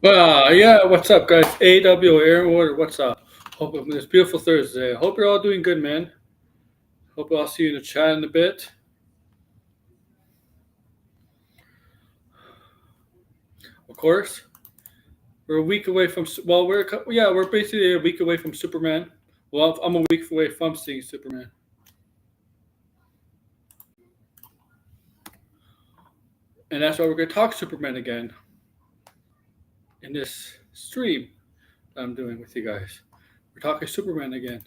Yeah, what's up, guys? AW Air Order, what's up? Hope it's beautiful Thursday. Hope you're all doing good, man. Hope I'll see you in the chat in a bit. Of course, we're a week away from. Well, we're basically a week away from Superman. Well, I'm a week away from seeing Superman, and that's why we're gonna talk Superman again in this stream that I'm doing with you guys. We're talking Superman again.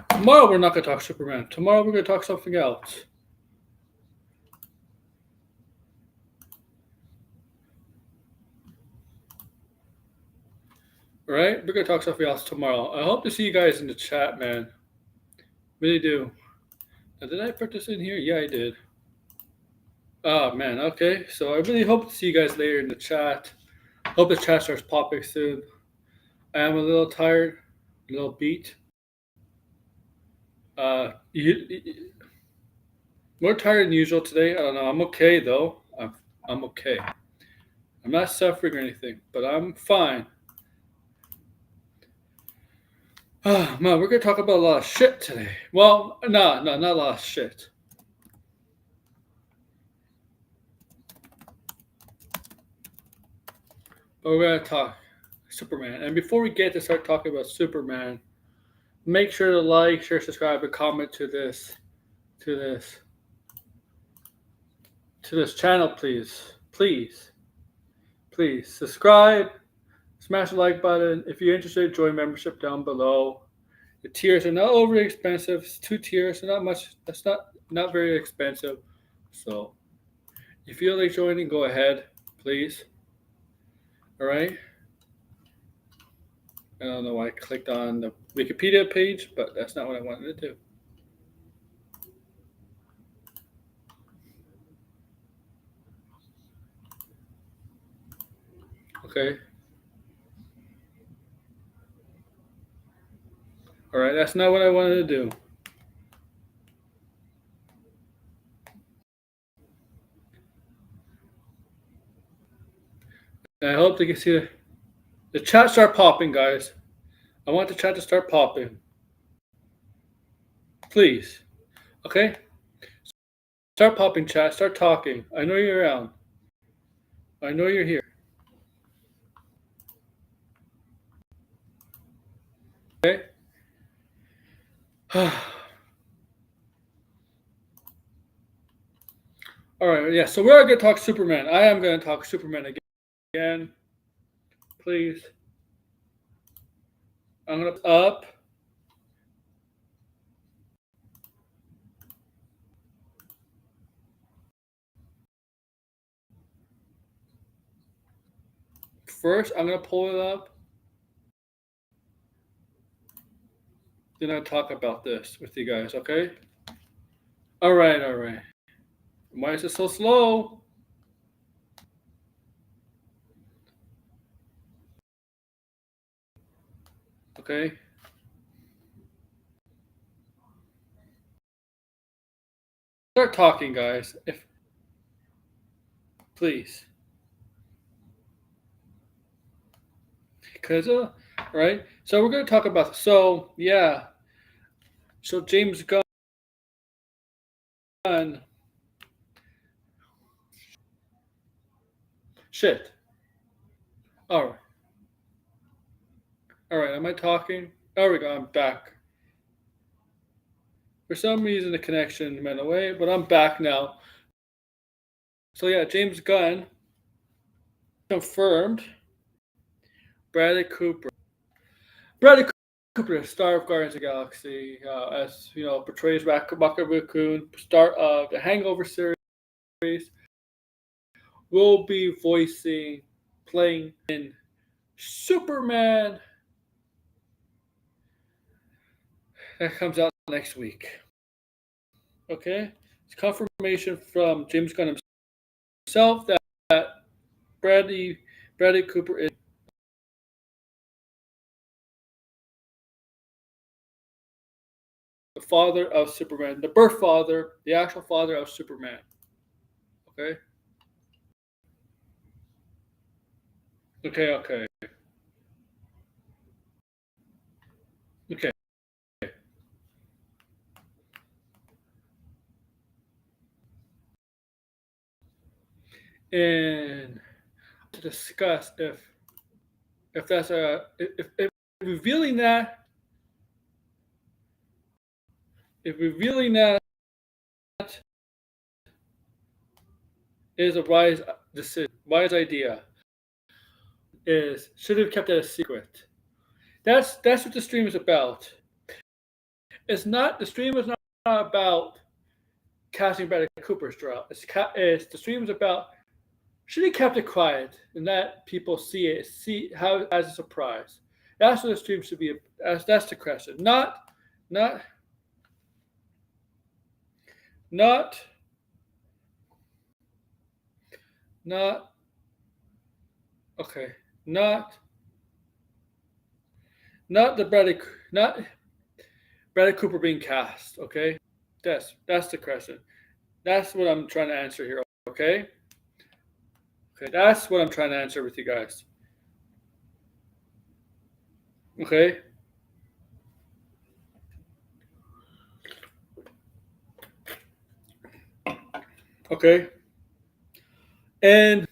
Tomorrow we're not gonna talk Superman. Tomorrow we're gonna talk something else. All right, we're gonna talk something else tomorrow. I hope to see you guys in the chat, man. Really do. Now, did I put this in here? Yeah, I did. Oh man, okay. So I really hope to see you guys later in the chat. Hope the chat starts popping soon. I am a little tired, a little beat. More tired than usual today. I don't know. I'm okay though. I'm okay. I'm not suffering or anything, but I'm fine. Oh man, we're gonna talk about a lot of shit today. Well, no, not a lot of shit. But we're gonna talk Superman. And before we get to start talking about Superman, make sure to like, share, subscribe, and comment to this to this channel, please. Please subscribe, smash the like button. If you're interested, join membership down below. The tiers are not overly expensive. It's 2 tiers, so not much. That's not very expensive. So if you feel like joining, go ahead, please. All right. I don't know why I clicked on the Wikipedia page, but that's not what I wanted to do. Okay. All right, that's not what I wanted to do. And I hope they can see the chat start popping, guys. I want the chat to start popping. Please. Okay? Start popping, chat. Start talking. I know you're around. I know you're here. Okay? All right, yeah, so we're going to talk Superman. I am going to talk Superman again. Please. I'm going to up. First, I'm going to pull it up. Then I'll talk about this with you guys, okay? All right. Why is it so slow? Okay. Start talking, guys. If please. Because right? So we're going to talk about yeah. So James Gunn. Shit. All right. All right. Am I talking? There we go. I'm back. For some reason, the connection went away, but I'm back now. So yeah, James Gunn confirmed Bradley Cooper. Bradley Cooper, star of Guardians of the Galaxy, as you know, portrays Rocket Raccoon, star of the Hangover series, will be playing in Superman. That comes out next week. Okay, it's confirmation from James Gunn himself that Bradley Cooper is the father of Superman, the birth father, the actual father of Superman. Okay. Okay, okay, okay. And to discuss if that's a if revealing that if revealing that is a wise decision, wise idea, is should have kept that a secret. That's what the stream is about. It's not the stream is not about casting Bradley Cooper's draw. It's the stream is about should he kept it quiet and let people see how as a surprise. That's what the stream should be. That's the question. Not, not, not. Okay, not, not the Bradley, not Bradley Cooper being cast. Okay, that's the question. That's what I'm trying to answer here. Okay, okay, that's what I'm trying to answer with you guys. Okay, okay, and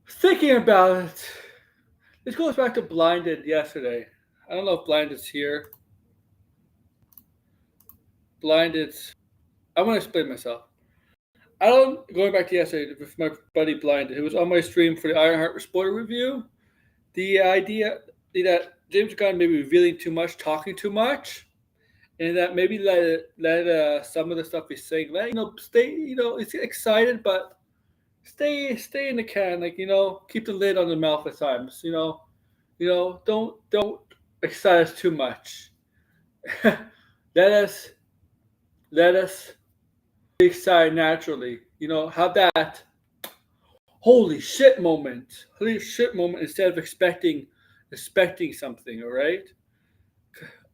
thinking about it, this goes back to Blinded yesterday. I don't know if Blinded's here. Blinded's. I want to explain myself. I don't going back to yesterday with my buddy Blinded, who was on my stream for the Ironheart spoiler review. The idea that James Gunn may be revealing too much, talking too much, and that maybe let some of the stuff he's saying, stay, it's excited, but stay in the can, keep the lid on the mouth at times, don't excite us too much. let us let us be excited naturally, have that holy shit moment instead of expecting something. All right,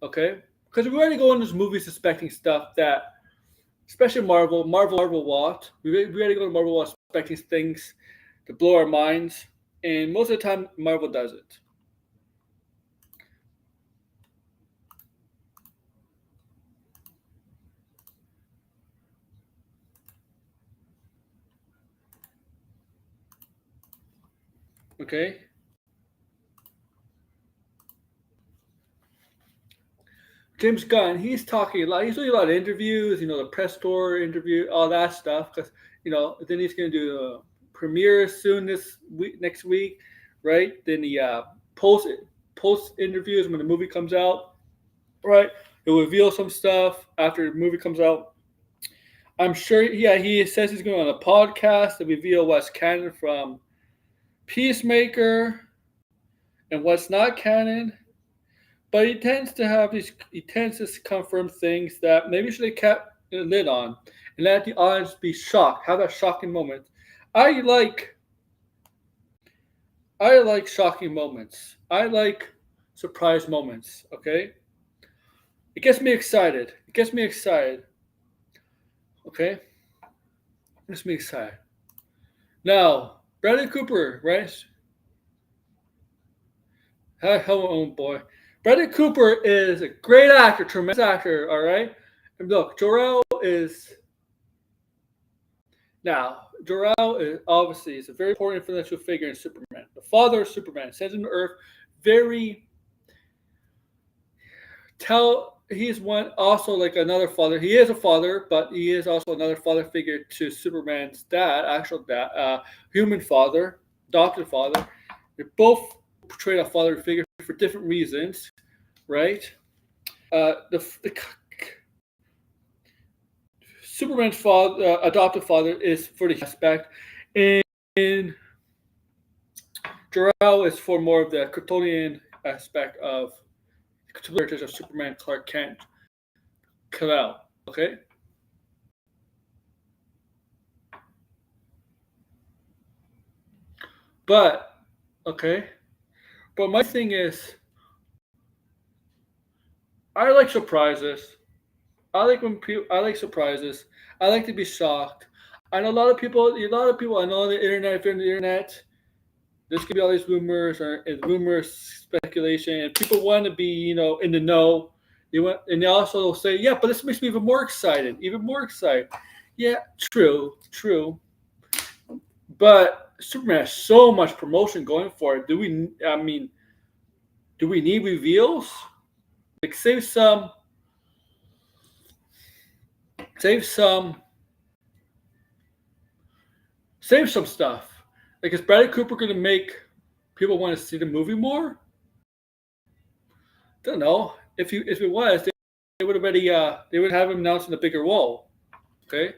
okay, because we already go in those movies expecting stuff that, especially Marvel what we already go to Marvel expecting things to blow our minds, and most of the time Marvel does it. Okay, James Gunn, he's talking a lot. He's doing a lot of interviews, the press tour interview, all that stuff. Because then he's going to do a premiere soon this week, next week, right? Then the post interviews when the movie comes out, right? He'll reveal some stuff after the movie comes out. I'm sure. Yeah, he says he's going on a podcast to reveal what's canon from Peacemaker and what's not canon. But he tends to have these. He tends to confirm things that maybe should have kept a lid on, and let the audience be shocked. Have that shocking moment. I like. I like shocking moments. I like surprise moments. Okay, it gets me excited. It gets me excited. Okay, it gets me excited. Now, Bradley Cooper, right? Hello, boy. Bradley Cooper is a great actor, tremendous actor. All right, and look, Jor-El is now, Jor-El is obviously is a very important influential figure in Superman. The father of Superman sends him to Earth. Very he's one also like another father. He is a father, but he is also another father figure to Superman's dad, actual dad, human father, adopted father. They both portray a father figure for different reasons, right? The Superman's father, adopted father, is for the aspect, and Jor-El is for more of the Kryptonian aspect of characters of Superman, Clark Kent, Kal-El. Okay, but okay, but my thing is, I like surprises. I like surprises. I like to be shocked. I know a lot of people. A lot of people. I know on the internet. If you're on the internet, there's gonna be all these rumors or rumors, speculation, and people want to be, in the know. They want, and they also say, yeah, but this makes me even more excited, even more excited. Yeah, true, true. But Superman has so much promotion going for it. Do we? I mean, do we need reveals? Like save some, save some stuff. Like, is Bradley Cooper going to make people want to see the movie more? Don't know. If it was, they would already they would have him announced in a bigger role. Okay.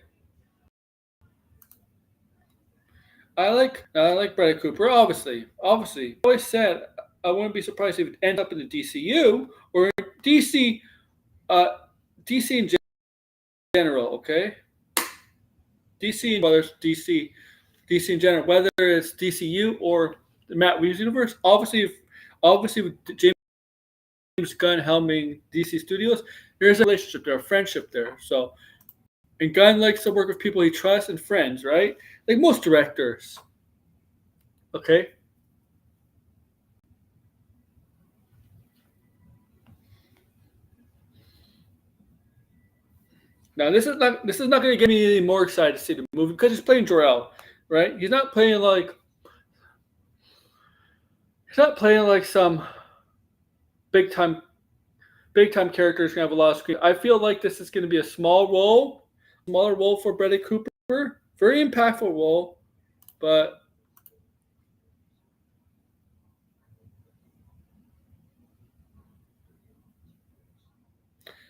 I like Bradley Cooper. Obviously. I always said I wouldn't be surprised if it ends up in the DCU or DC, uh, DC in general. Okay. DC, whether it's DC in general, whether it's DCU or the Matt Reeves universe. Obviously with James Gunn helming DC Studios, there's a relationship there, a friendship there. So, and Gunn likes to work with people he trusts and friends, right? Like most directors. Okay. Now this is not going to get me any more excited to see the movie because he's playing Jor-El, right? He's not playing like some big time characters gonna have a lot of screen. I feel like this is going to be a smaller role for Bradley Cooper. Very impactful role, but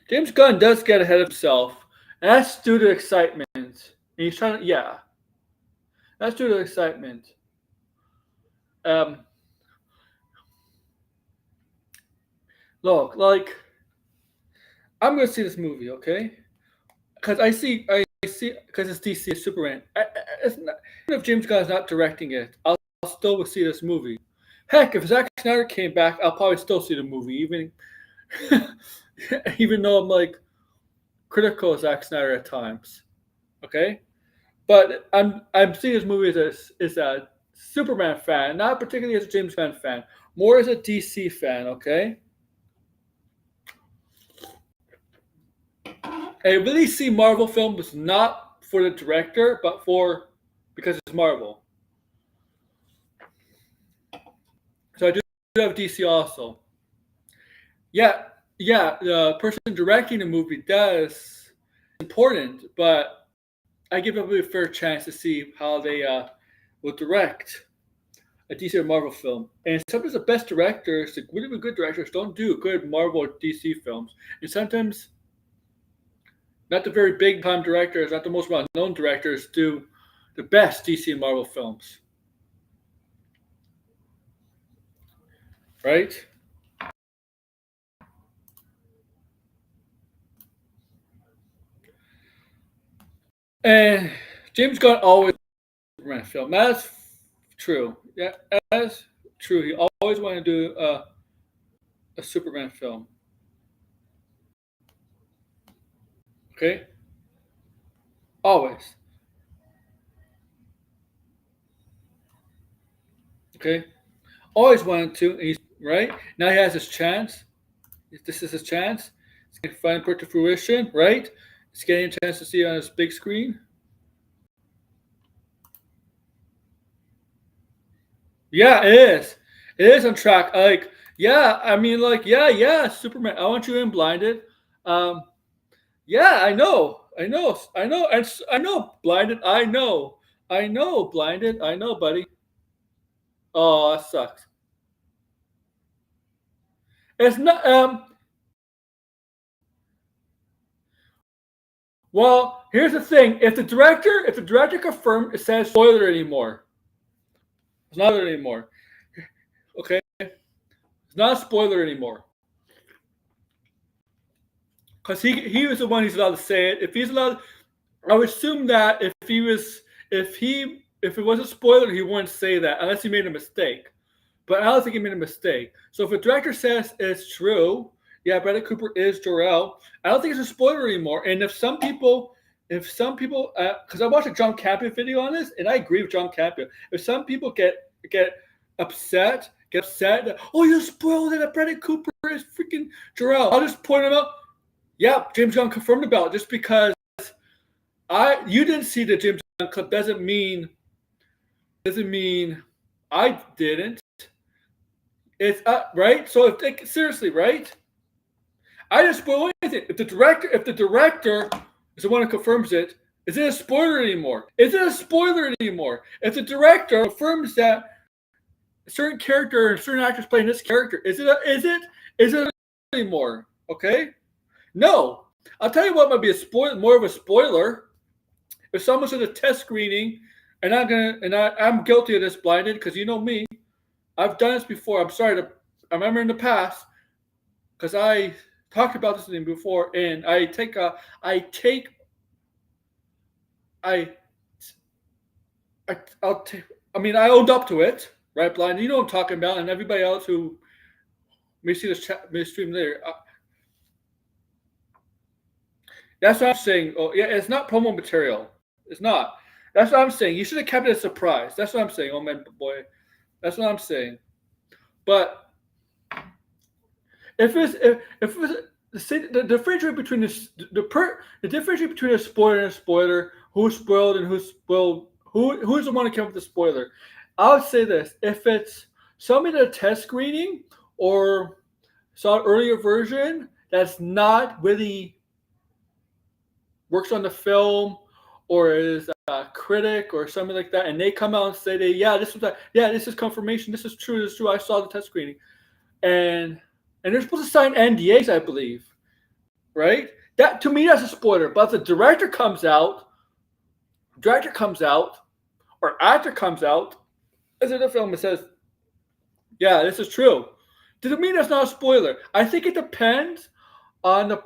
James Gunn does get ahead of himself, and that's due to excitement. And he's trying to, yeah, that's due to excitement. Um, Look, like I'm gonna see this movie, okay? Because I see, because it's DC Superman. It's not, even if James Gunn's not directing it, I'll still see this movie. Heck, if Zack Snyder came back, I'll probably still see the movie, even even though I'm like critical of Zack Snyder at times. Okay, but I'm seeing this movie as a Superman fan, not particularly as a James Gunn fan, more as a DC fan. Okay, I really see Marvel films not for the director, but for because it's Marvel. So I do have DC also. Yeah, yeah. The person directing the movie does important, but I give everybody a fair chance to see how they will direct a DC or Marvel film. And sometimes the best directors, the really good directors, don't do good Marvel or DC films. And sometimes not the very big time directors, not the most well known directors, do the best DC and Marvel films. Right? And James Gunn always Superman film. That's true. Yeah, that's true. He always wanted to do a Superman film. Okay? Always. Okay? Always wanted to. And he's right now. He has his chance. This is his chance. He's going to finally put to fruition. Right? He's getting a chance to see it on his big screen. Yeah, it is. It is on track. Like, yeah. I mean, like, yeah, yeah. Superman. I want you in blinded. Um, yeah, I know. I know. I know. I know. Blinded. I know. Blinded. I know, buddy. Oh, that sucks. It's not. Well, here's the thing. If the director confirmed, it says spoiler anymore. It's not spoiler anymore. Okay, it's not a spoiler anymore because he was the one who's allowed to say it. If he's allowed, I would assume that if it was a spoiler, he wouldn't say that unless he made a mistake. But I don't think he made a mistake. So if a director says it's true, yeah, Bradley Cooper is Jor-El, I don't think it's a spoiler anymore. And if some people if some people, because I watched a John Campion video on this, and I agree with John Campion. If some people get upset that, oh, you spoiled it, that Bradley Cooper is freaking Jor-El, I'll just point him out. Yeah, James Gunn confirmed about it. Just because you didn't see the James Gunn clip doesn't mean I didn't. It's right. So if they, seriously, right? I didn't spoil anything. If the director is the one who confirms it, is it a spoiler anymore? Is it a spoiler anymore? If the director confirms that a certain character and certain actors playing this character, is it anymore? Okay. No. I'll tell you what might be more of a spoiler. If someone's at a test screening, and I'm guilty of this blinded, because you know me, I've done this before. I remember in the past, because I talked about this thing before, and I owned up to it, right, blind? You know what I'm talking about, and everybody else who may see this stream later. That's what I'm saying. Oh, yeah, it's not promo material. It's not. That's what I'm saying. You should have kept it a surprise. That's what I'm saying. Oh man, boy. That's what I'm saying. But if the differentiation between the differentiation between a spoiler and a spoiler, who's spoiled and who's spoiled, who's the one to come up with the spoiler? I would say this: if it's somebody at a test screening or saw an earlier version that's not really works on the film or is a critic or something like that, and they come out and say this is confirmation, this is true, I saw the test screening, and they're supposed to sign NDAs, I believe, right? That to me that's a spoiler. But if the director comes out, or actor comes out as in the film and says, yeah, this is true, to me that's not a spoiler. I think it depends on the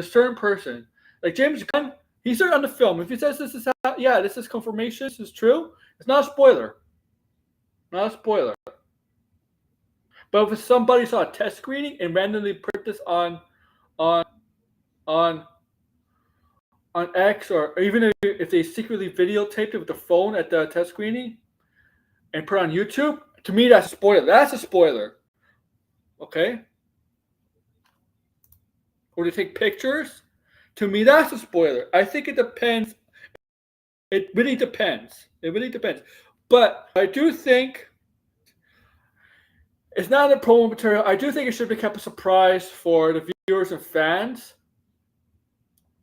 certain person. Like James Gunn, he's on the film. If he says this is this is confirmation, this is true, it's not a spoiler. Not a spoiler. But if somebody saw a test screening and randomly put this on X, or even if they secretly videotaped it with the phone at the test screening and put it on YouTube, to me that's a spoiler. That's a spoiler. Okay? Or to take pictures, to me that's a spoiler. I think it depends. It really depends. But I do think it's not a promo material. I do think it should be kept a surprise for the viewers and fans.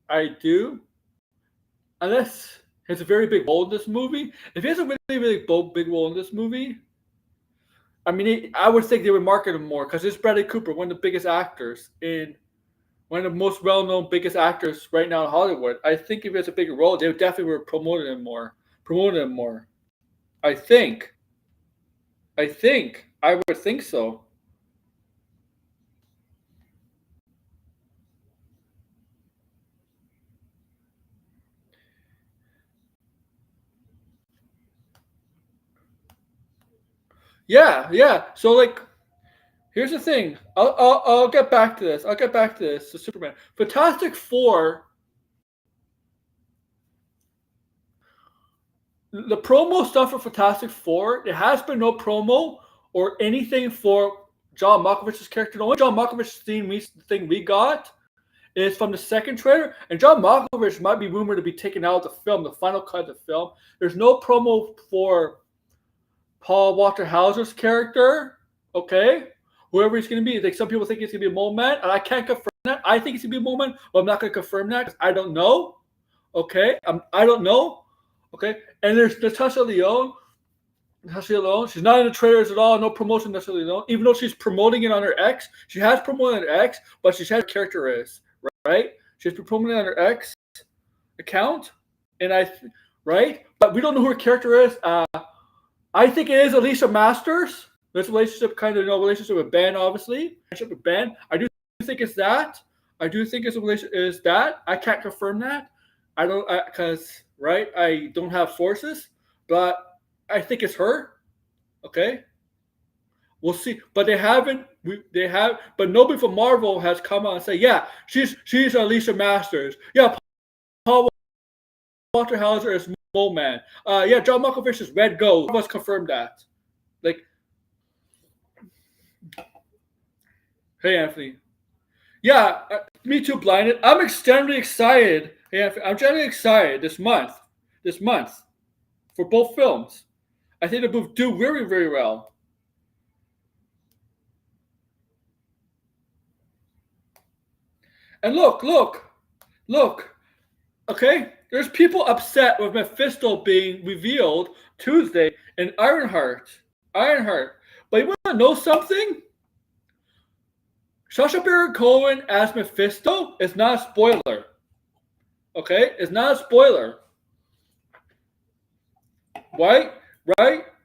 I do. Unless he has a very big role in this movie. If he has a really, really big role in this movie, I mean, I would think they would market him more, because it's Bradley Cooper, one of the biggest actors one of the most well-known, biggest actors right now in Hollywood. I think if he has a bigger role, they would definitely be promoting him more. I think. I would think so. Yeah. So like, here's the thing. I'll get back to this. So Superman, Fantastic Four. The promo stuff for Fantastic Four, there has been no promo or anything for John Malkovich's character. The only John Malkovich thing we got is from the second trailer, and John Malkovich might be rumored to be taken out of the film, the final cut of the film. There's no promo for Paul Walter Hauser's character, okay? Whoever he's going to be. Like, some people think he's going to be a Mole Man, and I can't confirm that. I think he's going to be a Mole Man, but I'm not going to confirm that because I don't know, okay? I don't know. Okay, and there's Natasha Lyonne. She's not in the trailers at all. No promotion, Natasha Lyonne. Even though she's promoting it on her X, she has promoted on her X, but she's had character is right. She's been promoting it on her X account, but we don't know who her character is. I think it is Alicia Masters. This relationship, relationship with Ben, obviously. Relationship with Ben. I do think it's that. I can't confirm that. I don't, because. Right? I don't have sources, but I think it's her. Okay? We'll see, but they haven't. But nobody from Marvel has come out and say, yeah, she's Alicia Masters. Yeah, Paul Walter Hauser is Mole Man. Yeah, John Malkovich is Red Ghost. None of us confirmed that. Like, hey Anthony. Yeah, me too. Blinded. I'm extremely excited. Hey Anthony, I'm generally excited this month. For both films. I think they both do very, very well. And look. Okay, there's people upset with Mephisto being revealed Tuesday in Ironheart. But you want to know something? Sacha Baron Cohen as Mephisto is not a spoiler. Okay, it's not a spoiler. Right,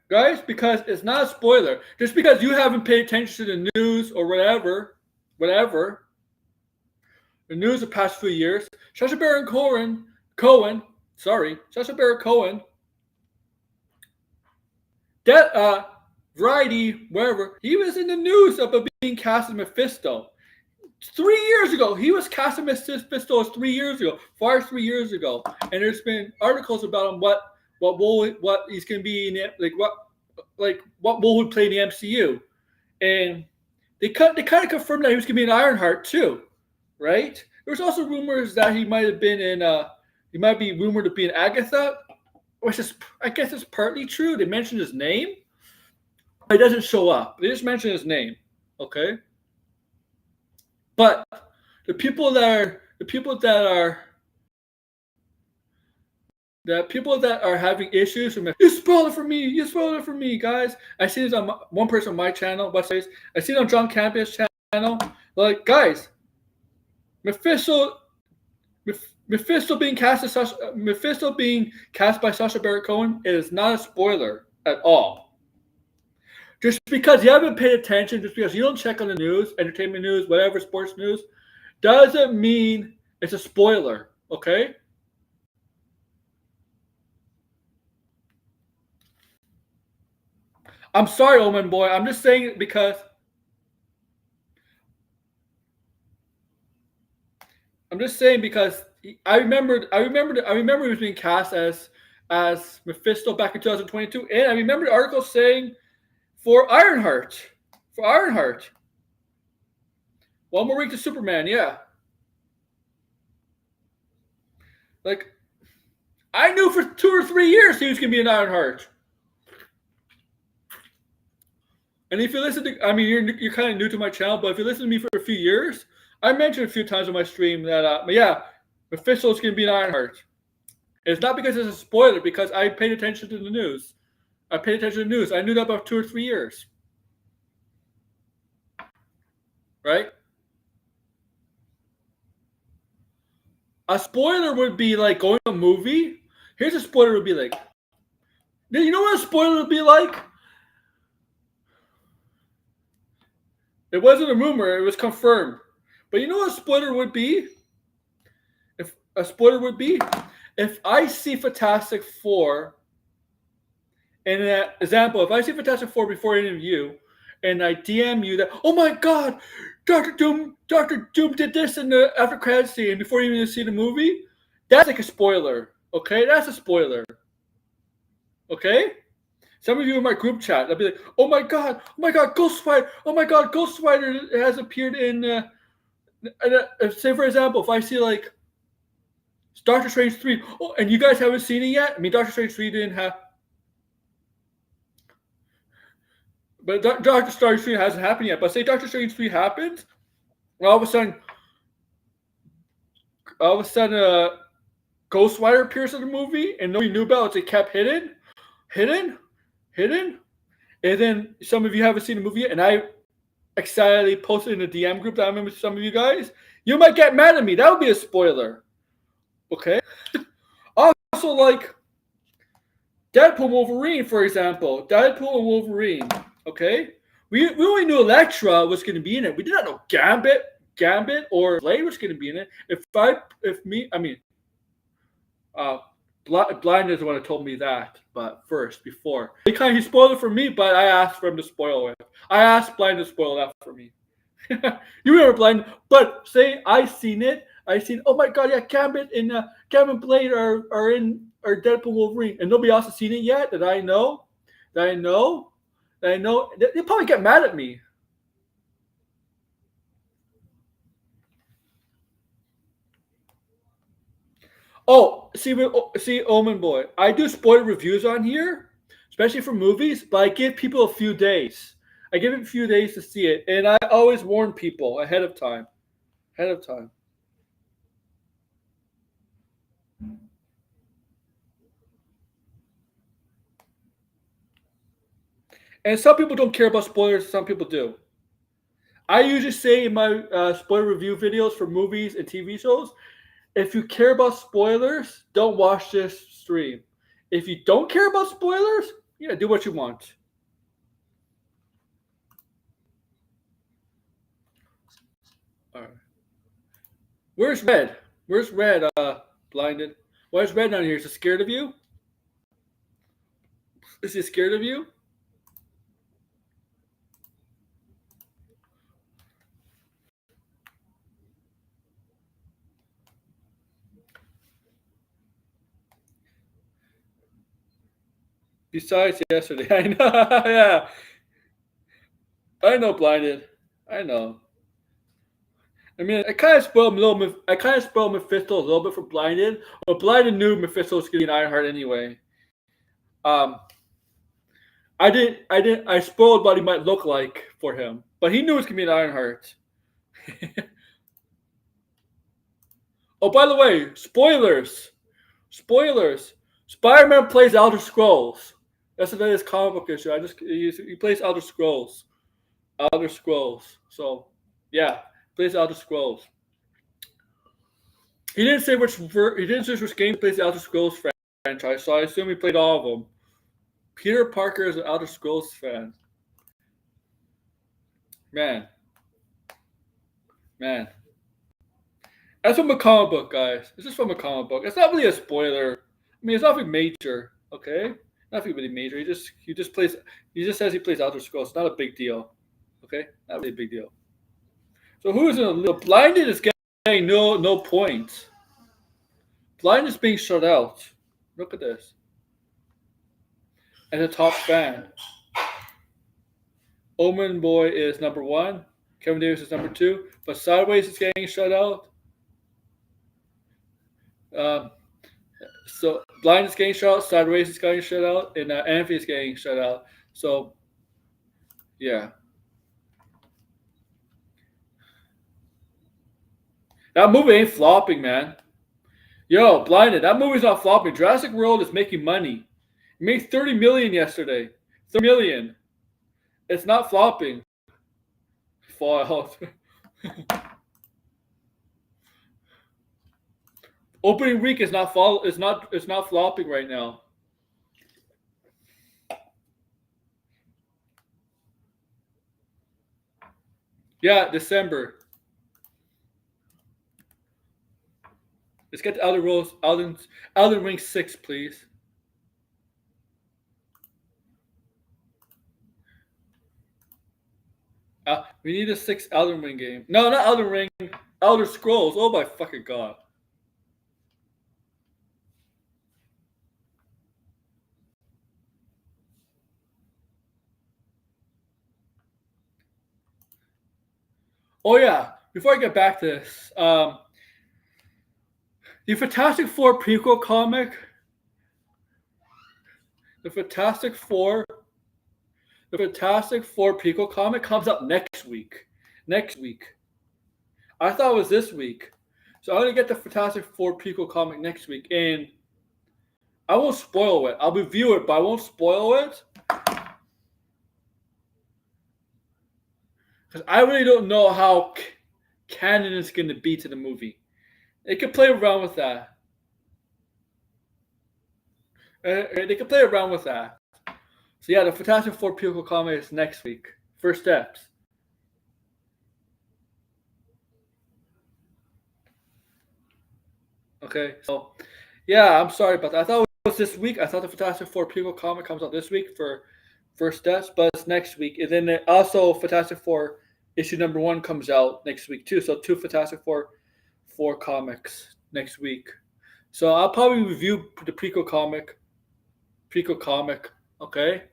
guys? Because it's not a spoiler. Just because you haven't paid attention to the news or whatever, the news the past few years, Sacha Baron Cohen, that Variety, wherever, he was in the news about being cast as Mephisto. 3 years ago, he was cast as Mephisto 3 years ago, 3 years ago, and there's been articles about him what he's going to be in what role he play in the MCU, and they kind of confirmed that he was going to be in Ironheart too, right? There was also rumors that he might have been in he might be rumored to be in Agatha, which is, I guess, it's partly true. They mentioned his name. He doesn't show up. They just mention his name. Okay. But the people that are having issues with you spoiled it for me, guys. I see this on one person on my channel, I see it on John Campion's channel. Like, guys, Mephisto being cast by Sacha Baron Cohen is not a spoiler at all. Just because you haven't paid attention, just because you don't check on the news, entertainment news, whatever, sports news, doesn't mean it's a spoiler, okay? I'm sorry, Omen Boy. I'm just saying it because I remember he was being cast as Mephisto back in 2022, and I remember the article saying for Ironheart. One more week to Superman, yeah. Like, I knew for 2 or 3 years he was going to be in Ironheart. And if you listen to, I mean, you're kind of new to my channel, but if you listen to me for a few years, I mentioned a few times on my stream that, Mephisto is going to be in Ironheart. It's not because it's a spoiler, because I paid attention to the news. I knew that about 2 or 3 years. Right? A spoiler would be like going to a movie. Here's a spoiler would be like. You know what a spoiler would be like? It wasn't a rumor, it was confirmed. But you know what a spoiler would be? If I see Fantastic Four, in an example, if I see Fantastic Four before any of you, and I DM you that, oh my God, Dr. Doom did this in the after credits scene before you even see the movie, that's like a spoiler. Okay, that's a spoiler. Okay. Some of you in my group chat, they'll be like, oh my God, Ghost Rider has appeared in. Say for example, if I see like Doctor Strange 3, and you guys haven't seen it yet. I mean, Doctor Strange 3 didn't have. But Doctor Strange 3 hasn't happened yet. But say Doctor Strange 3 happens, and all of a sudden, Ghost Rider appears in the movie, and nobody knew about it. It kept hidden, and then some of you haven't seen the movie yet, and I excitedly posted in the DM group that I'm in with some of you guys. You might get mad at me. That would be a spoiler. Okay? Also, like Deadpool and Wolverine, for example. Okay? We only knew Elektra was going to be in it. We did not know Gambit or Blade was going to be in it. Blind is the one that told me that, but first, before. He spoiled it for me, but I asked for him to spoil it. I asked Blind to spoil that for me. You remember Blind, but say I seen, oh my god, yeah, Gambit and Gambit Blade are in are Deadpool Wolverine, and nobody else has seen it yet that I know. That I know. That I know. They'll probably get mad at me. Oh, see, Omen Boy. I do spoiler reviews on here, especially for movies, but I give people a few days. I give it a few days to see it, and I always warn people ahead of time. Ahead of time. And some people don't care about spoilers. Some people do. I usually say in my spoiler review videos for movies and TV shows, if you care about spoilers, don't watch this stream. If you don't care about spoilers, yeah, do what you want. All right. Where's Red? Where's Red? Blinded. Why is Red down here? Is he scared of you? Is he scared of you? Besides yesterday, I know. Yeah, I know. Blinded. I know. I mean, I kind of spoiled Mephisto a little bit for Blinded, but Blinded knew Mephisto was going to be an Ironheart anyway. Um, I spoiled what he might look like for him, but he knew it was going to be an Ironheart. Oh, by the way, spoilers, spoilers. Spider-Man plays Elder Scrolls. That's the latest comic book issue. He plays Elder Scrolls. Elder Scrolls. So, yeah, plays Elder Scrolls. He didn't say which game he plays the Elder Scrolls franchise, so I assume he played all of them. Peter Parker is an Elder Scrolls fan. Man, man. That's from a comic book, guys. This is from a comic book. It's not really a spoiler. I mean, it's not really major. Okay, not really major. He just says he plays Elder Scrolls. It's not a big deal. Okay, not really a big deal. So who is in the Blinded is getting no points. Blind is being shut out. Look at this. And the top fan. Omen Boy is number 1. Kevin Davis is number 2. But Sideways is getting shut out. So Blind is getting shut out. Sideways is getting shut out. And Amphi is getting shut out. So, yeah. That movie ain't flopping, man. Yo, Blinded, that movie's not flopping. Jurassic World is making money. It made $30 million yesterday. $30 million. It's not flopping. Fallout. Opening week is not it's not flopping right now. Yeah, December. Let's get to Elden Ring 6, please. We need a 6th Elden Ring game. No, not Elden Ring. Elder Scrolls. Oh my fucking god. Oh yeah. Before I get back to this, the Fantastic Four prequel comic. The Fantastic Four prequel comic comes out next week. Next week. I thought it was this week. So I'm gonna get the Fantastic Four prequel comic next week, and I won't spoil it. I'll review it, but I won't spoil it because I really don't know how canon is going to be to the movie. They could play around with that. They could play around with that. So yeah, the Fantastic Four prequel comic is next week. First steps. Okay, so Yeah, I'm sorry about that. I thought it was this week. I thought the Fantastic Four prequel comic comes out this week for first steps, but it's next week. And then also Fantastic Four issue number one comes out next week too. So two Fantastic Four comics next week. So I'll probably review the prequel comic. Prequel comic. Okay.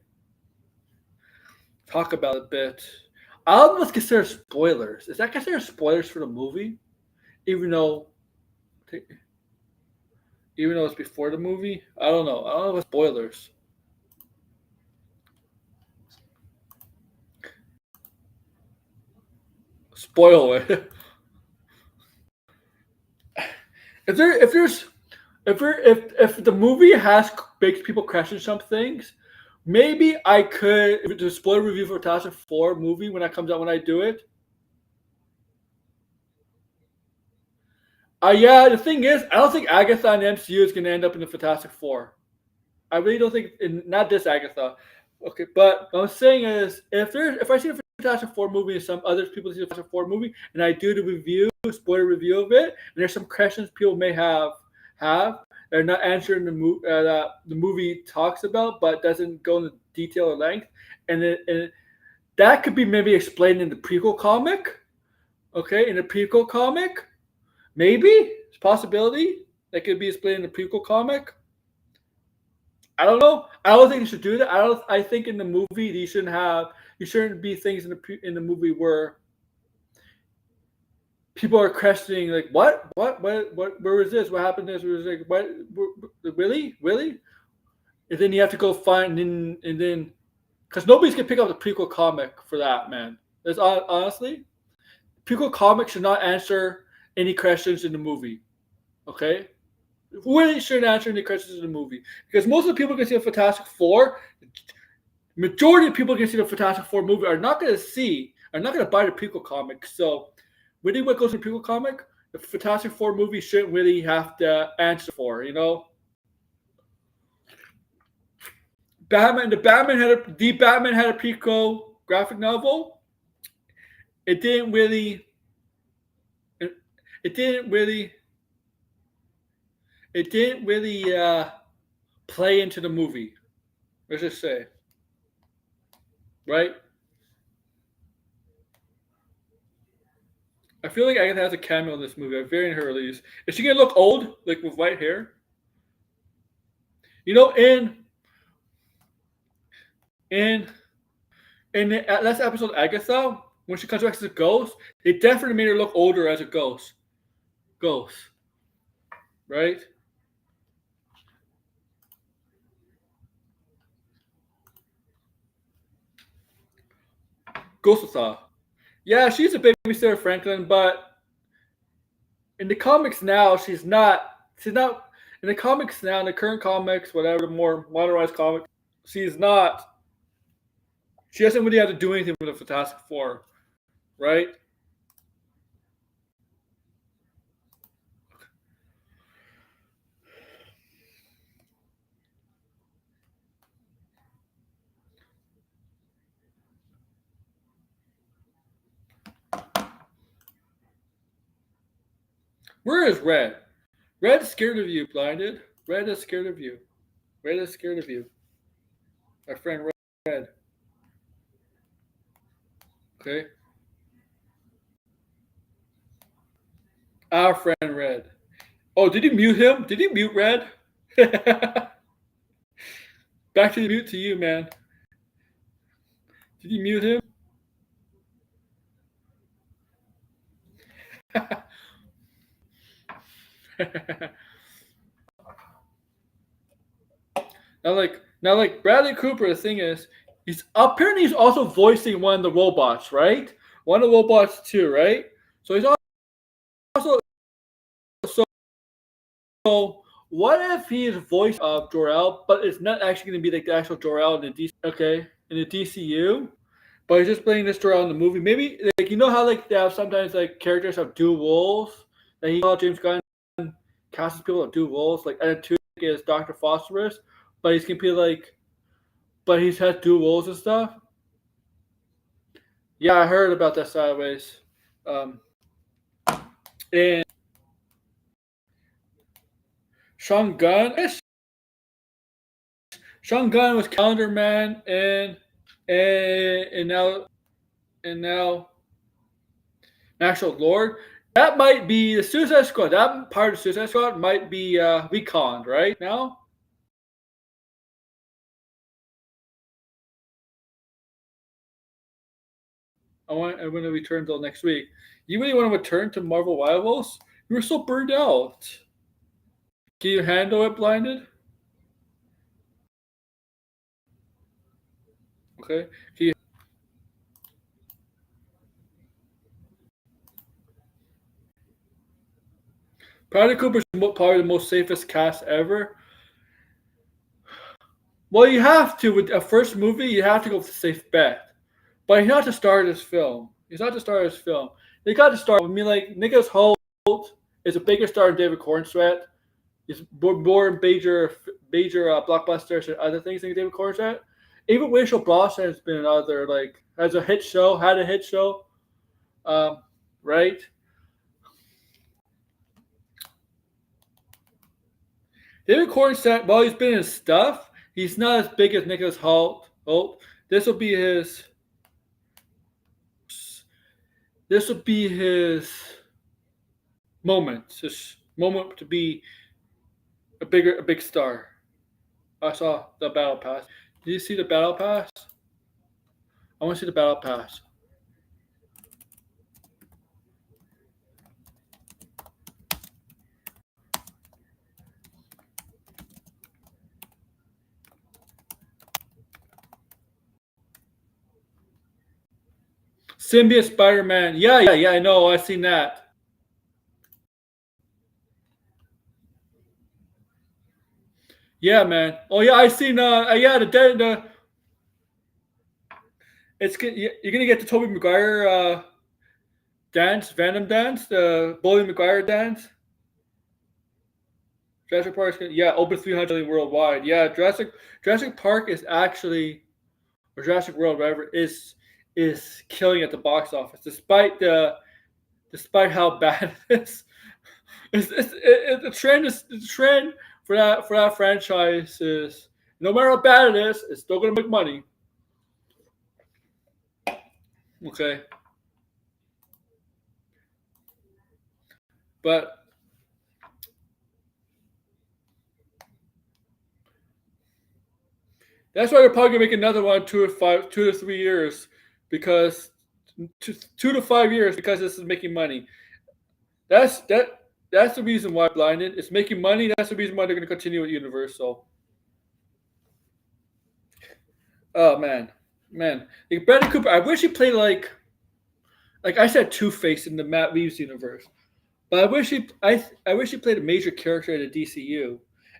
Talk about it a bit. I almost consider spoilers. Is that considered spoilers for the movie? Even though even though it's before the movie? I don't know. I don't know if it's spoilers. Spoil it. If there's if the movie has makes people question some things, maybe I could if it's a spoiler review for Fantastic Four movie when that comes out when I do it. Yeah, the thing is, I don't think Agatha in the MCU is going to end up in the Fantastic Four. I really don't think, not this Agatha. Okay, but what I'm saying is, if I see the Fantastic Four movie and some other people see the Fantastic Four movie, and I do the review, spoiler review of it, and there's some questions people may have that are not answered in that the movie talks about, but doesn't go into detail or length, and that could be maybe explained in the prequel comic. Okay, in the prequel comic, maybe it's a possibility that could be explained in the prequel comic. I don't know. I don't think you should do that. I don't. I think in the movie you shouldn't have. You shouldn't be things in the movie where people are questioning like, what, where was this? What happened? This was like, really, really? And then you have to go find and then because nobody's gonna pick up the prequel comic for that, man. It's honestly, prequel comic should not answer any questions in the movie. Okay, really shouldn't answer any questions in the movie because most of the people can see a Fantastic Four. Majority of people who can see the Fantastic Four movie are not going to buy the prequel comic. So, really, what goes in the prequel comic, the Fantastic Four movie shouldn't really have to answer for. The Batman had a prequel graphic novel. It didn't really, it, it didn't really, it didn't really play into the movie. Let's just say, right? I feel like Agatha has a cameo in this movie. I'm very in her release. Is she gonna look old, like with white hair? You know, in in the last episode, Agatha, when she comes back as a ghost, they definitely made her look older as a ghost. Ghost, right? Ghostotha. Yeah, she's a baby Sarah Franklin, but in the comics now, she's not. She's not in the comics now. In the current comics, whatever the more modernized comics, she's not. She doesn't really have to do anything with the Fantastic Four, right? Where is Red? Red is scared of you, blinded. Red is scared of you. Red is scared of you. My friend Red. Okay. Our friend Red. Oh, did you mute him? Did you mute Red? Back to the mute to you, man. Did you mute him? now, like Bradley Cooper. The thing is, he's also voicing one of the robots, right? One of the robots too, right? So he's also so. What if he is voice of Jor-El, but it's not actually going to be like the actual Jor-El in the DC? Okay, in the DCU, but he's just playing this Jor-El in the movie. Maybe like how like they have sometimes like characters have dual roles. That James Gunn casts people that do roles. Like Ed Tudyk is Doctor Phosphorus, but he's can be like, but he's had dual roles and stuff. Yeah, I heard about that sideways. Um, and Sean Gunn. Sean Gunn was Calendar Man and now National Lord. That might be the Suicide Squad. That part of Suicide Squad might be reconned right now. I want. I'm going to return till next week. You really want to return to Marvel Rivals? You were so burned out. Can you handle it blinded? Okay. Can you, Bradley Cooper's probably the most safest cast ever. Well, you have to with a first movie. You have to go with the safe bet, but he's not to start this film. He's not to start this film. They got to start. I mean, like Nicholas Hoult is a bigger star than David Cornsweet. He's more in major blockbusters and other things than David Cornsweet. Even Rachel Brosnan has been another has a hit show, had a hit show, right? David Cornsweet, while he's been in stuff, he's not as big as Nicholas Hoult. This will be his. This will be his moment. His moment to be a big star. I saw the battle pass. Did you see the battle pass? I want to see the battle pass. Symbiote Spider-Man. Yeah. I know. I've seen that. Yeah, man. Oh yeah, I seen. Yeah, the you're gonna get the Tobey Maguire dance, Venom dance, the Bully Maguire dance. Jurassic Park, yeah, open 300 million worldwide. Yeah, Jurassic Park is actually, or Jurassic World, whatever, is killing at the box office, despite how bad it is. The trend for that franchise is no matter how bad it is, it's still gonna make money. Okay, but that's why they're probably gonna make another one 2 to 3 years, because 2 to 5 years because this is making money. That's that. That's the reason why Blinded is making money. That's the reason why they're going to continue with Universal. Oh man, like Bradley Cooper. I wish he played like I said, Two Face in the Matt Reeves universe. But I wish he played a major character in the DCU.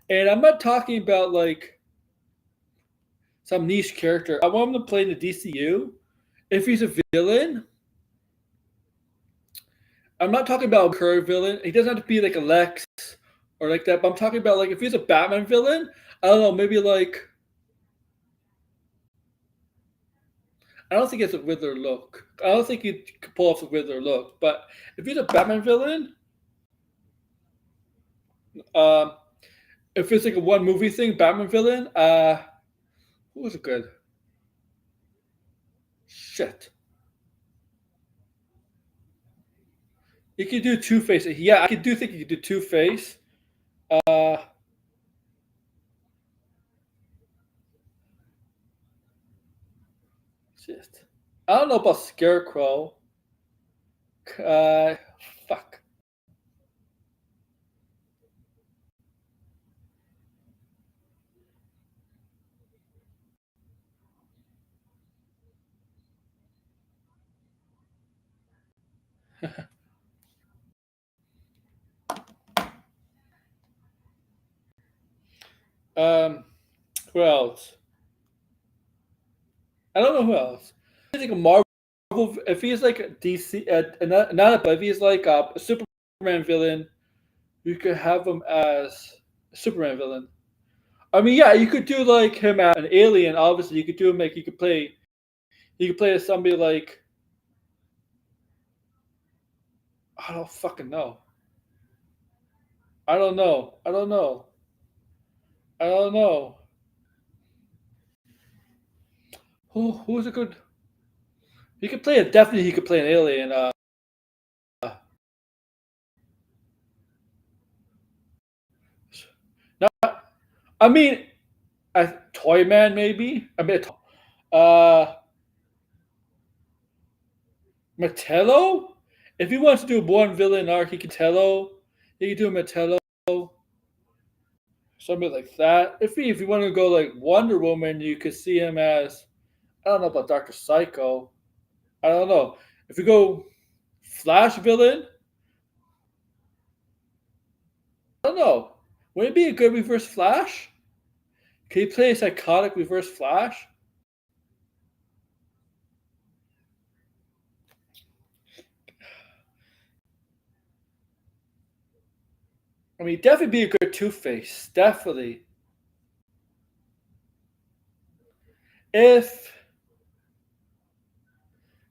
And I'm not talking about like some niche character. I want him to play in the DCU. If he's a villain, I'm not talking about a current villain. He doesn't have to be like a Lex or like that. But I'm talking about like if he's a Batman villain, I don't know, maybe like I don't think it's a Riddler look. I don't think he could pull off the Riddler look. But if he's a Batman villain, um, if it's like a one movie thing, Batman villain, who was it good? Shit. You could do Two Face. Yeah, I do think you could do Two Face. Uh, shit. I don't know about Scarecrow. Uh, fuck. um, who else? I don't know who else. I think a Marvel. If he's like a DC, not if he's like a Superman villain, you could have him as a Superman villain. I mean, yeah, you could do like him as an alien. Obviously, you could do him like you could play as somebody like I don't fucking know. I don't know. I don't know. Who's a good? He could play a definitely. He could play an alien. Not, I mean, a Toy Man maybe. I mean, Metello. If he wants to do one villain arc, he could Tello. He could do a Metello, something like that. If you want to go like Wonder Woman, you could see him as I don't know about Doctor Psycho. I don't know. If you go Flash villain, I don't know. Would it be a good Reverse Flash? Can he play a psychotic Reverse Flash? I mean, definitely be a good Two Face. Definitely. If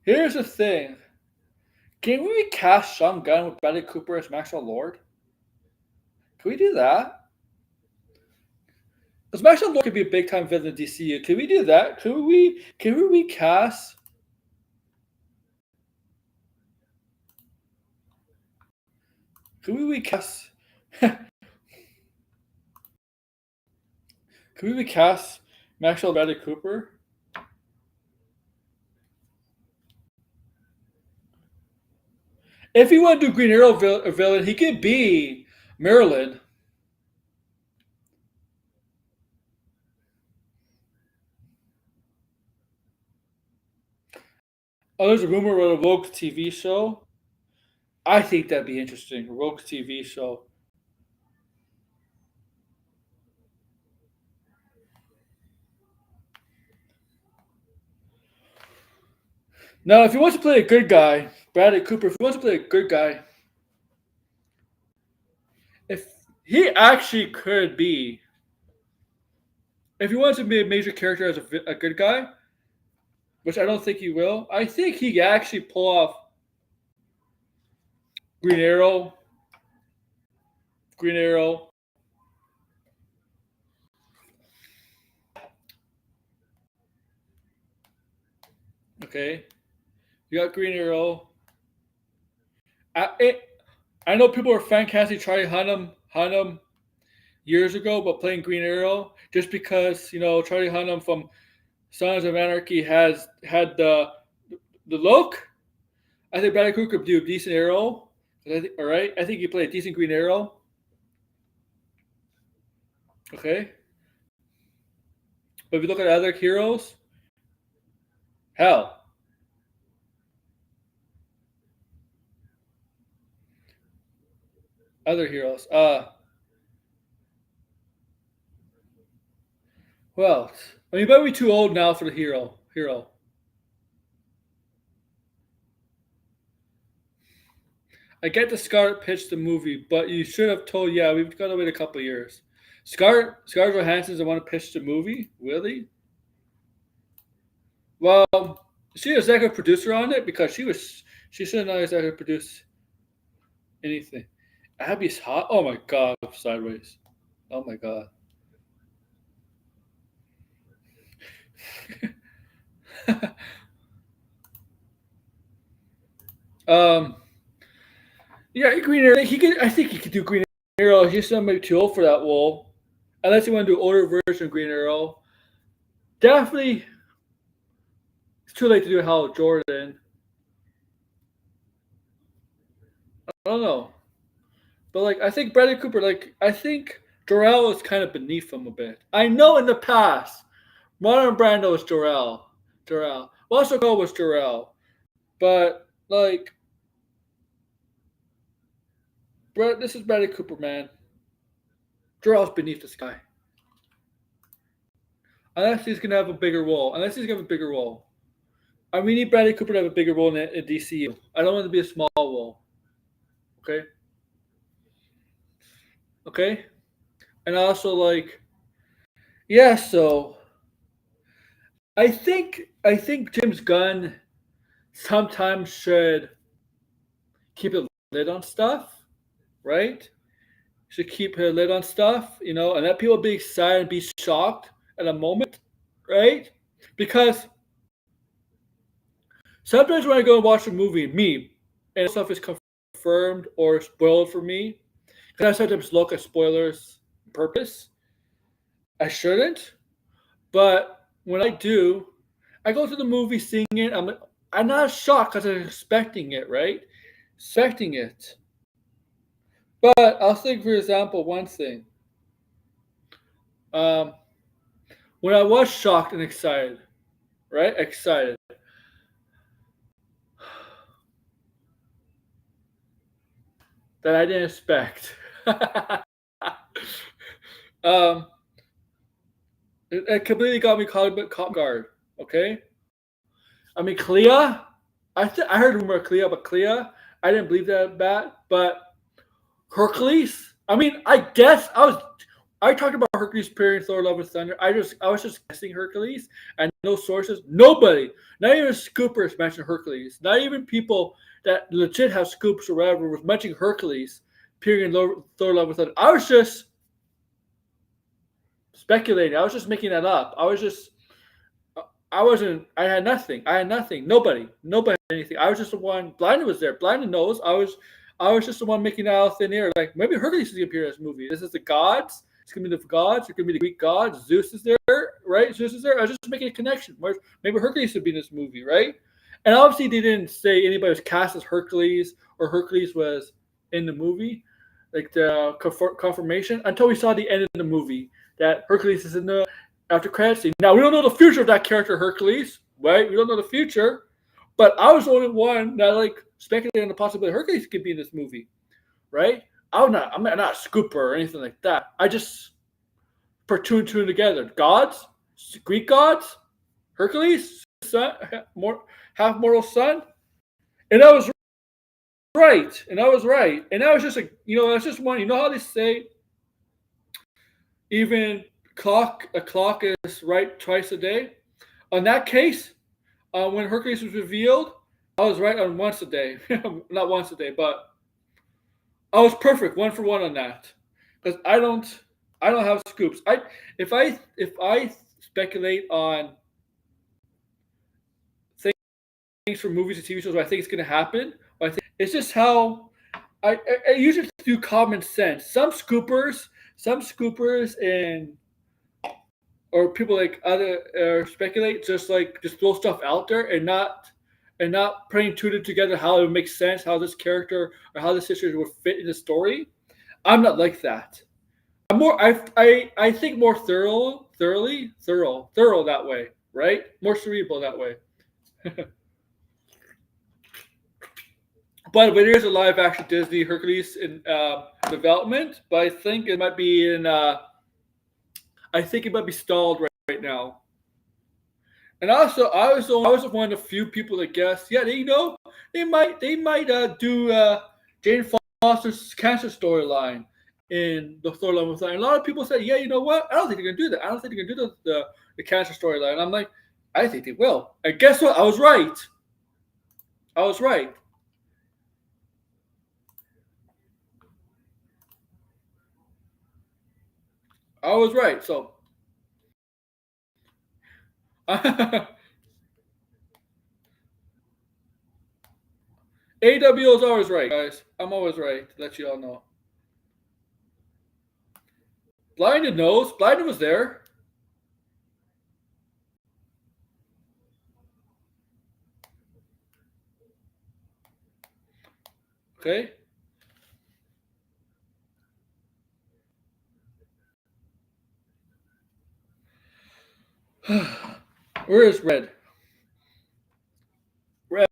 here's the thing, can we cast Sean Gunn with Bradley Cooper as Maxwell Lord? Can we do that? Because Maxwell Lord could be a big time villain in DCU. Can we do that? Can we recast? Can we recast? Can we recast Maxwell Bradley Cooper? If he want to do Green Arrow villain, he could be Maryland. Oh, there's a rumor about a Rogue TV show. I think that'd be interesting. A Rogue TV show. Now, if he wants to play a good guy, Bradley Cooper, if he wants to play a good guy, if he actually could be, if he wants to be a major character as a good guy, which I don't think he will, I think he can actually pull off Green Arrow, Green Arrow. Okay, you got Green Arrow. I know people were fan casting Charlie Hunnam years ago, but playing Green Arrow just because Charlie Hunnam from Sons of Anarchy has had the look. I think Bradley Cooper could do a decent Arrow. All right, I think he played a decent Green Arrow. Okay, but if you look at other heroes, hell, other heroes. Well, I mean, might be too old now for the hero. I get the Scarlet pitched the movie, but you should have told. Yeah, we've got to wait a couple of years. Scarlett Johansson's the one to pitch the movie. Really? Well, is she an executive producer on it because she should not executive produce anything. Abby's hot. Oh my god, sideways. Oh my god. um, yeah, Green Arrow. He could. I think he could do Green Arrow. He's still maybe too old for that role, unless you want to do older version of Green Arrow. Definitely, it's too late to do Hal Jordan. I don't know, but like I think Bradley Cooper. Like I think Jor-El is kind of beneath him a bit. I know in the past, Marlon Brando was Jor-El. Jor-El. Russell Crowe was Jor-El, but like, Brad, this is Bradley Cooper, man. Jor-El's beneath this guy. Unless he's gonna have a bigger role. Unless he's gonna have a bigger role. We need Bradley Cooper to have a bigger role in DCU. I don't want it to be a small role. Okay. Okay. And also like, yeah. So I think James Gunn sometimes should keep it lit on stuff, right? should keep her lid on stuff, you know, and let people be excited and be shocked at a moment, right? Because sometimes when I go and watch a movie, and stuff is confirmed or spoiled for me, because I sometimes look at spoilers on purpose. I shouldn't, but when I do, I go to the movie seeing it. I'm not shocked because I'm expecting it, right? Expecting it. But I'll think, for example, one thing. Um, when I was shocked and excited, right? Excited that I didn't expect. um, it completely got me caught guard. Okay, I mean Clea. I heard rumor of Clea, but Clea, I didn't believe that bad. But Hercules. I mean, I guess I talked about Hercules appearing in Thor: Love and Thunder. I was just guessing Hercules, and no sources, nobody, not even scoopers mentioned Hercules. Not even people that legit have scoops or whatever was mentioning Hercules appearing in Thor: Love and Thunder. I was just speculating. I was just making that up. I wasn't. I had nothing. I had nothing. Nobody had anything. I was just the one. Blinded was there. Blinded knows. I was just the one making it out of thin air. Like maybe Hercules is gonna appear in this movie. This is the gods. It's gonna be the gods. It's gonna be the Greek gods. Zeus is there, right? Zeus is there. I was just making a connection. Maybe Hercules would be in this movie, right? And obviously they didn't say anybody was cast as Hercules or Hercules was in the movie, like the confirmation until we saw the end of the movie that Hercules is in the after credits scene. Now we don't know the future of that character Hercules, right? We don't know the future, but I was the only one that like speculating on the possibility Hercules could be in this movie, right? I'm not a scooper or anything like that. I just put two and two together. Gods, Greek gods, Hercules, son, half mortal son, and I was right. And I was right. And that was just that's just one. You know how they say even a clock is right twice a day. On that case, when Hercules was revealed, I was right on once a day. Not once a day, but I was perfect, one for one on that. Because I don't have scoops. If I speculate on things for movies and TV shows, what I think it's going to happen. I think it's just how I usually do common sense. Some scoopers, and or people like other speculate just throw stuff out there and not putting two together how it would make sense, how this character or how this situation would fit in the story. I'm not like that. I'm more I think more thorough that way, right? More cerebral that way. But there is a live action Disney Hercules in development, but I think it might be stalled right now. And also, I was one of the few people that guessed. Yeah, they might do Jane Foster's cancer storyline in the Thor: Love and Thunder. And a lot of people say, yeah, you know what? I don't think they're gonna do that. I don't think they're gonna do the cancer storyline. I'm like, I think they will. And guess what? I was right. I was right. I was right. So AWO is always right, guys. I'm always right. To let you all know. Blinded knows. Blinded was there. Okay. Where is Red? Red.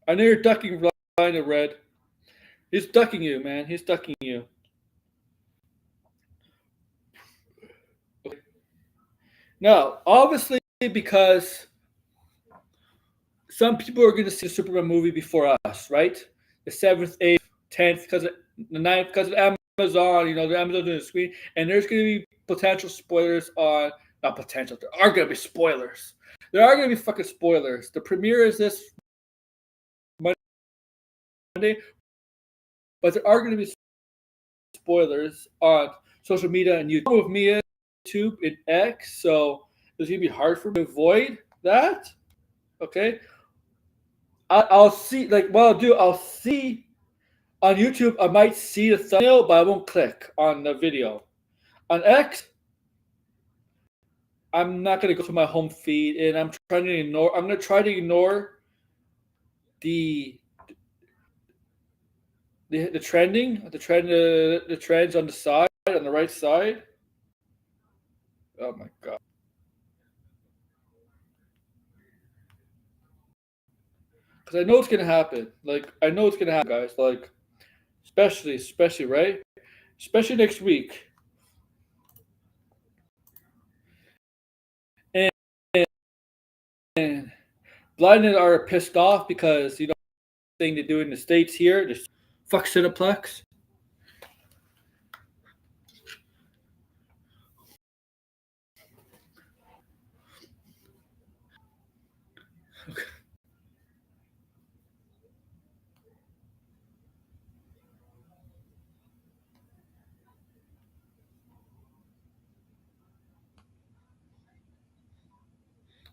I know you're ducking Blinded, Red. He's ducking you, man. He's ducking you. Okay. Now, obviously, because some people are going to see the Superman movie before us, right? The 7th, 8th, 10th, because the 9th, because of Amazon, the Amazon doing the screen. And there's going to be potential spoilers on, not potential, there are going to be spoilers. There are going to be fucking spoilers. The premiere is this Monday, but there are going to be spoilers on social media and YouTube with me, YouTube and X. So it's gonna be hard for me to avoid that. Okay, I'll see. Like what I'll do, I'll see on YouTube. I might see the thumbnail, but I won't click on the video. On X, I'm not gonna go to my home feed, and I'm trying to ignore. I'm gonna try to ignore the the trending, the trends on the side, on the right side. Oh my god! Because I know it's gonna happen. Like I know it's gonna happen, guys. Like especially right, especially next week. And, and blinded are pissed off because thing they do in the states here, just fuck Cineplex.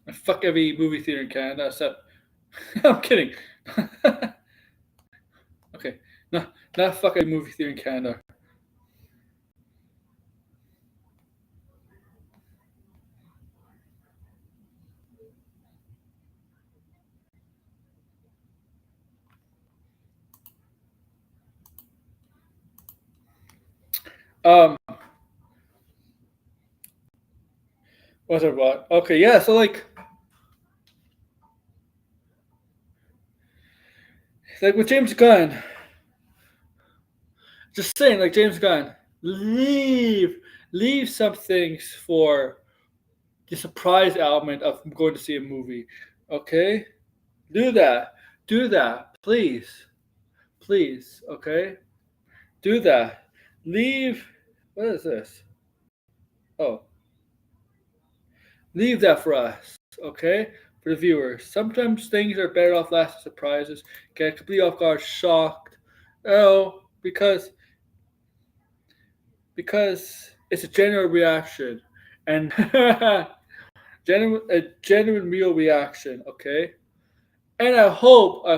And fuck every movie theater in Canada. So I'm kidding. Okay, no, not fuck every movie theater in Canada. Um, what's it about? Okay, yeah. So like with James Gunn, just saying, like James Gunn, leave some things for the surprise element of going to see a movie. Okay, do that, do that, please. Okay, do that. Leave. What is this? Oh, leave that for us. Okay, for the viewers. Sometimes things are better off last as surprises. Get completely off guard, shocked. Oh, because it's a genuine reaction and a genuine real reaction. Okay, and I hope, I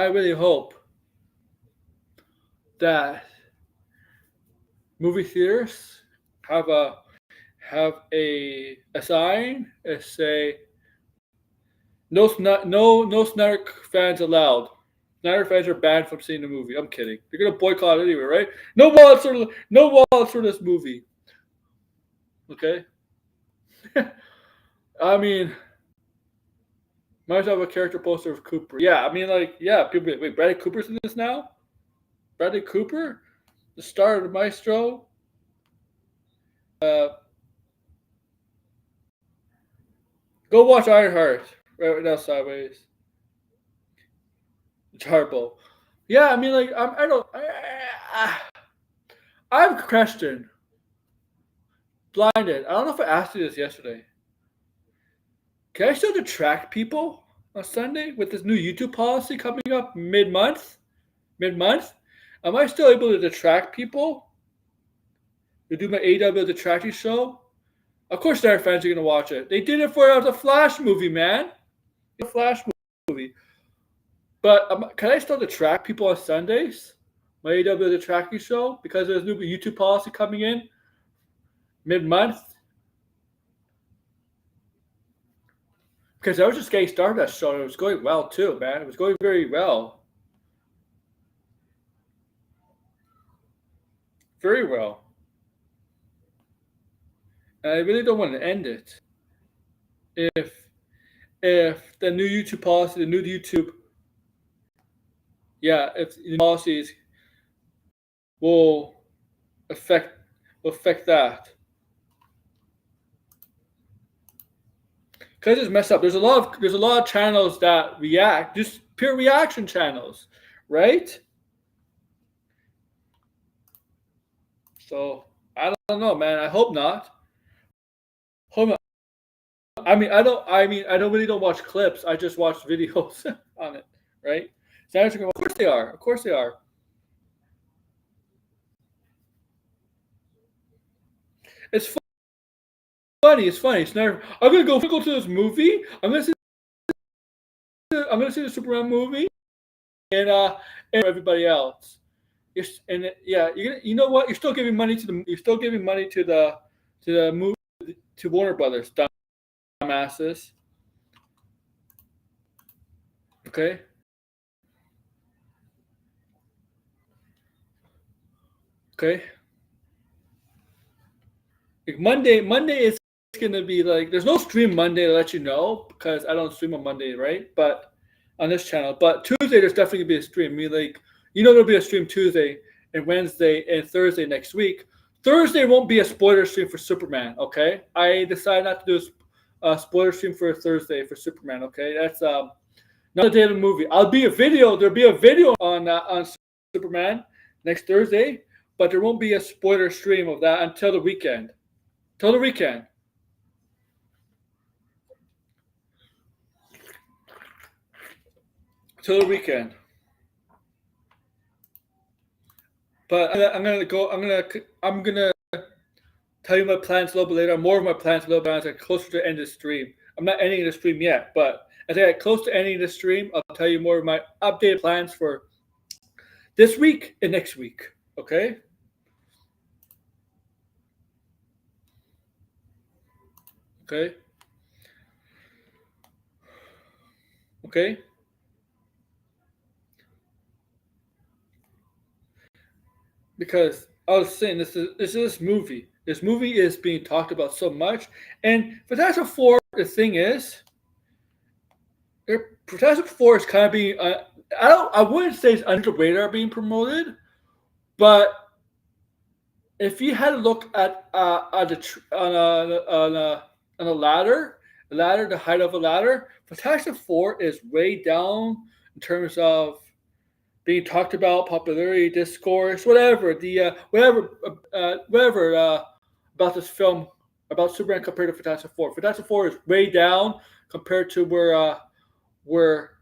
really hope that movie theaters have a sign that say no Snyder fans allowed. Snyder fans are banned from seeing the movie. I'm kidding. They're gonna boycott it anyway, right? No wallets for this movie. Okay. I mean, might as well have a character poster of Cooper. Yeah, I mean, like, yeah, people. Wait, Bradley Cooper's in this now. Bradley Cooper, the star of the Maestro. Uh, go watch Ironheart right now. Sideways. Jarbo. Yeah, I mean, like, I don't. I have a question. Blinded. I don't know if I asked you this yesterday. Can I still detract people on Sunday with this new YouTube policy coming up mid-month? Mid-month? Am I still able to detract people to do my AW detracting show? Of course, their fans are gonna watch it. They did it for the Flash movie, man. The Flash movie. But can I still detract people on Sundays? My AW detracting show because there's new YouTube policy coming in mid-month. Because I was just getting started that show, and it was going well too, man. It was going very well. Very well. And I really don't want to end it. If the new YouTube policy, the new YouTube, yeah, if the policies will affect that. Because it's messed up. There's a lot of channels that react, just pure reaction channels, right? So I don't know, man. I hope not. Hope not. I don't really don't watch clips. I just watch videos on it, right? So of course they are. Of course they are. It's funny. It's funny. It's never. I'm gonna go to this movie. I'm gonna see the Superman movie, and everybody else. Yeah, you know what? You're still giving money to the movie to Warner Brothers, dumbasses. Okay, okay. Like Monday is gonna be like there's no stream Monday to let you know because I don't stream on Monday, right? But on this channel, but Tuesday there's definitely gonna be a stream. I mean, like there'll be a stream Tuesday and Wednesday and Thursday next week. Thursday won't be a spoiler stream for Superman. Okay, I decided not to do a spoiler stream for Thursday for Superman. Okay, that's not the day of the movie. I'll be a video. There'll be a video on Superman next Thursday, but there won't be a spoiler stream of that until the weekend. Till the weekend. Till the weekend. But I'm gonna go. I'm gonna tell you my plans a little bit later. More of my plans a little bit as I get closer to the end of the stream. I'm not ending the stream yet, but as I get close to ending the stream, I'll tell you more of my updated plans for this week and next week. Okay. Okay. Okay. Because I was saying this movie. This movie is being talked about so much, and Fantastic Four. The thing is, Fantastic Four is kind of being. I wouldn't say it's under the radar being promoted, but if you had to look at on a ladder, the height of a ladder, Fantastic Four is way down in terms of being talked about, popularity, discourse, whatever about this film about Superman compared to Fantastic Four. Fantastic Four is way down compared to where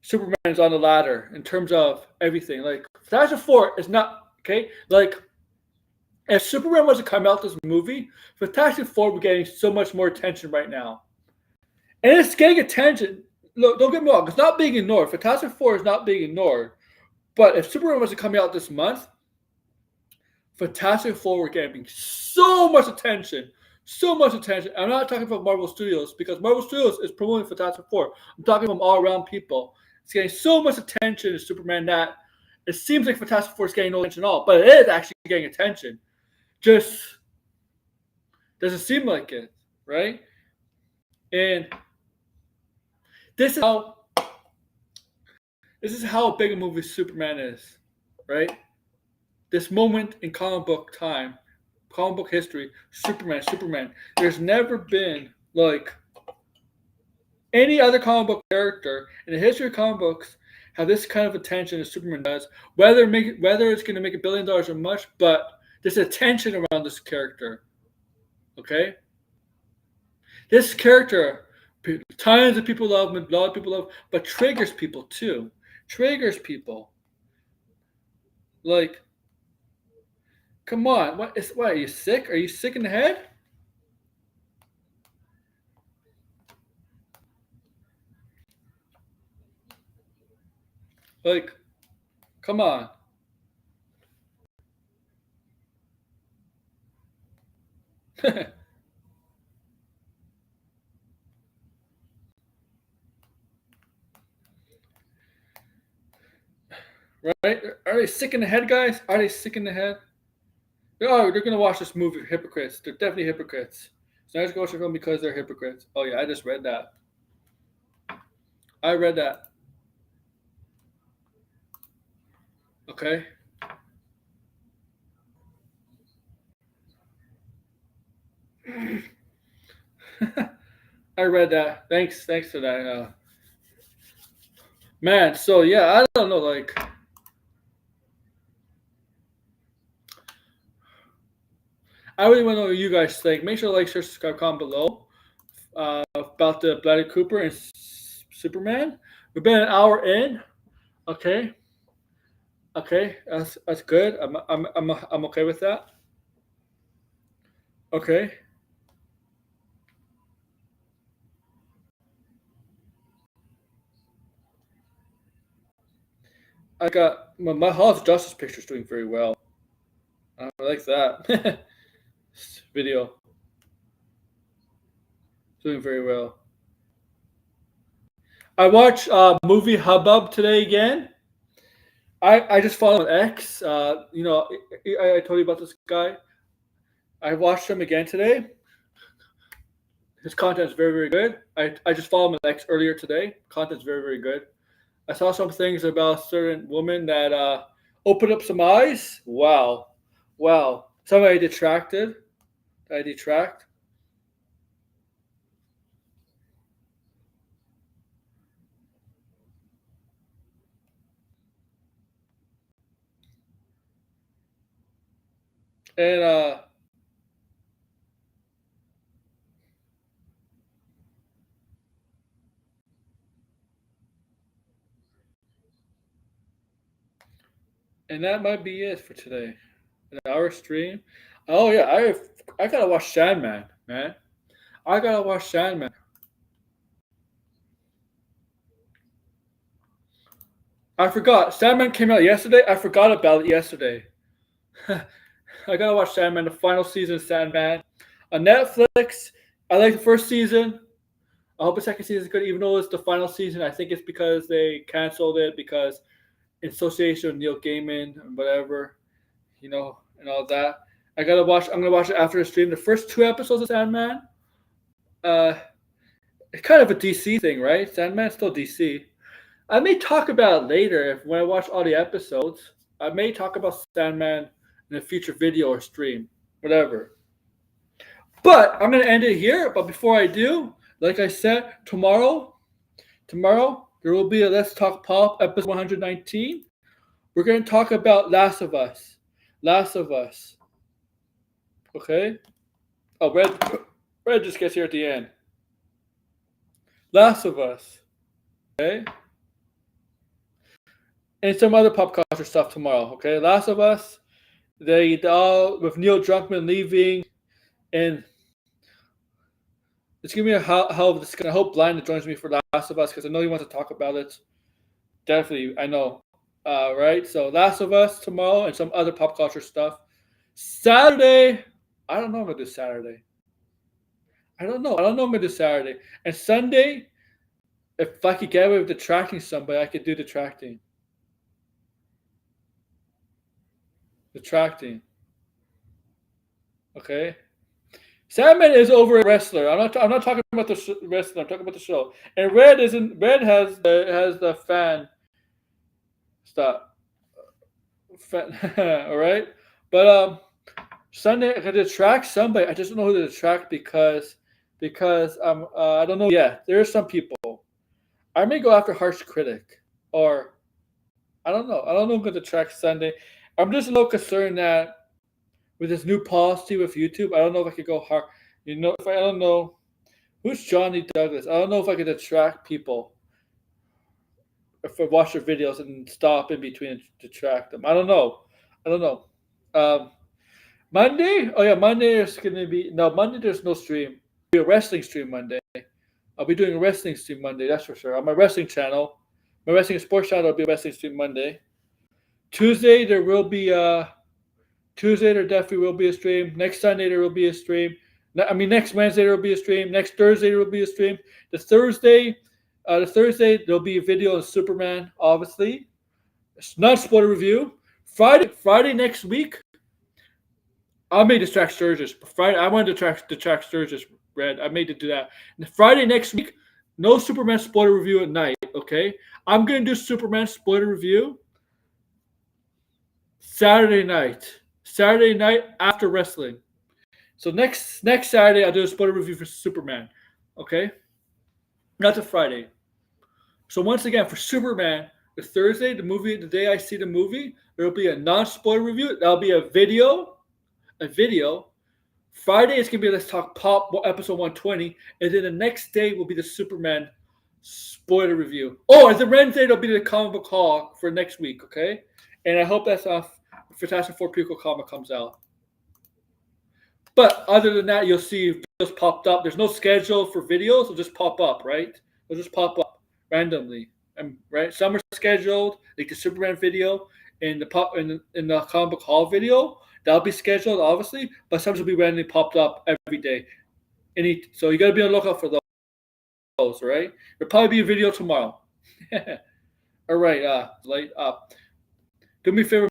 Superman's on the ladder in terms of everything. Like Fantastic Four is not okay. Like if Superman was to come out this movie, Fantastic Four would be getting so much more attention right now, and it's getting attention. Look, don't get me wrong; it's not being ignored. Fantastic Four is not being ignored. But if Superman was to come out this month, Fantastic Four were getting so much attention. So much attention. I'm not talking about Marvel Studios because Marvel Studios is promoting Fantastic Four. I'm talking from all around people. It's getting so much attention to Superman that it seems like Fantastic Four is getting no attention at all, but it is actually getting attention. Just doesn't seem like it, right? And this is how big a movie Superman is, right? This moment in comic book time, comic book history, Superman. There's never been like any other comic book character in the history of comic books have this kind of attention as Superman does. Whether it's going to make $1 billion or much, but there's attention around this character. Okay, this character, tons of people love him, a lot of people love, but triggers people too. Triggers people. Like, come on, what? Are you sick? Are you sick in the head? Like, come on. Right? Are they sick in the head, guys? Are they sick in the head? They're gonna watch this movie. Hypocrites. They're definitely hypocrites. So I just go watch the film because they're hypocrites. Oh yeah, I just read that. I read that. Okay. I read that. Thanks for that. Man, so yeah, I don't know. Like, I really want to know what you guys think. Make sure to like, share, subscribe, comment below. about the Bradley Cooper and Superman. We've been an hour in. Okay, okay, that's good. I'm okay with that. Okay, I got my Hall of Justice picture's doing very well. I like that video, doing very well. I watched movie Hubbub today again. I just followed X. I told you about this guy. I watched him again today. His content is very, very good. I just followed him on X earlier today. Content's very, very good. I saw some things about a certain woman that opened up some eyes. Wow. Wow. Somebody detracted. I detract. And and that might be it for today. An hour stream. Oh yeah, I gotta watch Sandman, man. I gotta watch Sandman. I forgot. Sandman came out yesterday. I forgot about it yesterday. I gotta watch Sandman, the final season of Sandman. On Netflix, I like the first season. I hope the second season is good, even though it's the final season. I think it's because they canceled it because in association with Neil Gaiman and whatever, and all that. I'm gonna watch it after the stream. The first two episodes of Sandman. Uh, it's kind of a DC thing, right? Sandman's still DC. I may talk about it later when I watch all the episodes. I may talk about Sandman in a future video or stream, whatever. But I'm gonna end it here. But before I do, like I said, tomorrow there will be a Let's Talk Pop episode 119. We're gonna talk about Last of Us. Last of Us. Okay. Oh, Red just gets here at the end. Last of Us. Okay. And some other pop culture stuff tomorrow. Okay. Last of Us. They all with Neil Druckmann leaving, and it's gonna be a hell of a discussion. I hope Blind joins me for Last of Us because I know he wants to talk about it. Definitely, I know. Right? So Last of Us tomorrow and some other pop culture stuff. Saturday, I don't know if I'm gonna do Saturday. I don't know. I don't know if I'm gonna do Saturday. And Sunday, if I could get away with detracting somebody, I could do detracting. Detracting. Okay. Sandman is over a wrestler. I'm not talking about the wrestler. I'm talking about the show. And Red isn't. Red has the fan. Stop. Fan, all right. But Sunday I could detract somebody. I just don't know who to detract because I don't know. Yeah, there are some people. I may go after harsh critic or I don't know. I don't know who to detract Sunday. I'm just a little concerned that with this new policy with YouTube, I don't know if I could go hard. If I don't know who's Johnny Douglas. I don't know if I could attract people if I watch their videos and stop in between and detract them. I don't know. I don't know. Monday? Oh yeah, Monday is gonna be Monday. There's no stream. It'll be a wrestling stream Monday. I'll be doing a wrestling stream Monday. That's for sure. On my wrestling channel, my wrestling sports channel, will be a wrestling stream Monday. Tuesday there will be Tuesday there definitely will be a stream. Next Sunday there will be a stream. Next Wednesday there will be a stream. Next Thursday there will be a stream. The Thursday there'll be a video of Superman. Obviously, it's not spoiler review. Friday next week, I may distract Sturgis. Friday I want to detract Sturgis. Red. I made to do that. And Friday next week, no Superman spoiler review at night. Okay, I'm gonna do Superman spoiler review Saturday night. Saturday night after wrestling. So next Saturday I'll do a spoiler review for Superman. Okay? Not the Friday. So once again for Superman, the Thursday, the day I see the movie, there will be a non-spoiler review. That'll be a video Friday is gonna be Let's Talk Pop episode 120, and then the next day will be the Superman spoiler review. Oh, and the Wednesday it'll be the comic book haul for next week. Okay, and I hope that's off. Fantastic Four prequel comic comes out. But other than that, you'll see videos popped up. There's no schedule for videos; they'll just pop up, right? They'll just pop up randomly, right? Some are scheduled, like the Superman video and the pop in the comic book haul video. That'll be scheduled, obviously, but some will be randomly popped up every day. So you got to be on the lookout for those, right? There'll probably be a video tomorrow. All right, do me a favor.